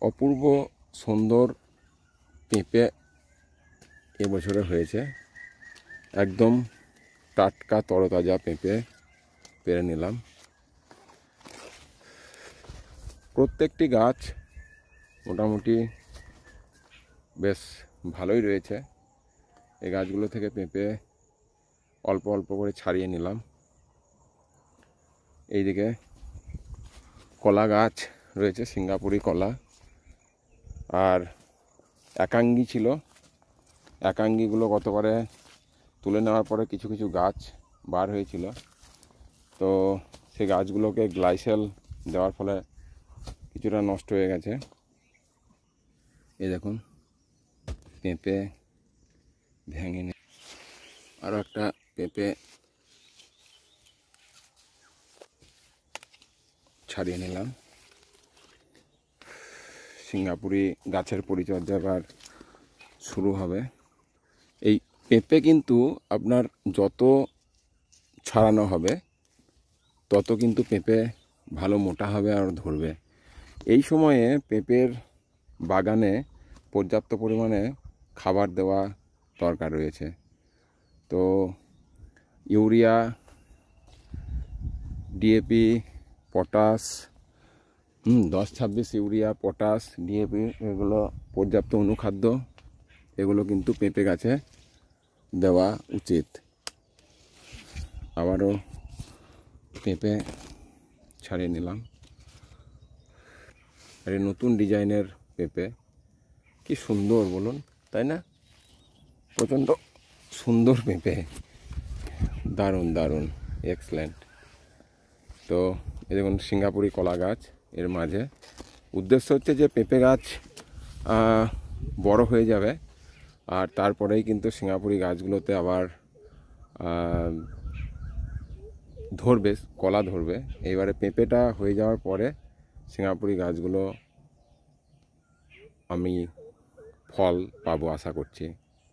অপূর্ব সুন্দর পেঁপে এবছরে হয়েছে। একদম টাটকা তরতাজা পেঁপে পেরে নিলাম। প্রত্যেকটি গাছ মোটামুটি বেশ ভালোই রয়েছে। এই গাছগুলো থেকে পেঁপে অল্প অল্প করে ছাড়িয়ে নিলাম। এইদিকে কলা গাছ রয়েছে, সিঙ্গাপুরি কলা, আর একাঙ্গি ছিল। একাঙ্গিগুলো গতবারে তুলে নেওয়ার পরে কিছু কিছু গাছ বার হয়েছিল, তো সেই গাছগুলোকে গ্লাইসেল দেওয়ার ফলে কিছুটা নষ্ট হয়ে গেছে। এই দেখুন পেঁপে ভেঙে নিয়ে আরও একটা পেঁপে ছাড়িয়ে নিলাম। সিঙ্গাপুরি গাছের পরিচর্যা এবার শুরু হবে। এই পেঁপে কিন্তু আপনার যত ছাড়ানো হবে তত কিন্তু পেঁপে ভালো মোটা হবে আর ধরবে। এই সময়ে পেঁপের বাগানে পর্যাপ্ত পরিমাণে খাবার দেওয়া দরকার রয়েছে। তো urea, DAP, potash, 10-26 urea, potash, DAP, এগুলো পর্যাপ্ত অনুখাদ্য, এগুলো কিন্তু পেঁপে গাছে দেওয়া উচিত। আবারও পেঁপে ছাড়িয়ে নিলাম। আর নতুন ডিজাইনের পেঁপে কি সুন্দর বলুন, তাই না? প্রচণ্ড সুন্দর পেঁপে, দারুণ দারুণ, এক্সেলেন্ট। তো এই দেখুন সিঙ্গাপুরি কলা গাছ, এর মাঝে উদ্দেশ্য হচ্ছে যে পেঁপে গাছ বড় হয়ে যাবে, আর তারপরেই কিন্তু সিঙ্গাপুরি গাছগুলোতে আবার ধরবে, কলা ধরবে। এইবারে পেঁপেটা হয়ে যাওয়ার পরে সিঙ্গাপুরি গাছগুলো আমি ফল পাবো আশা করছি।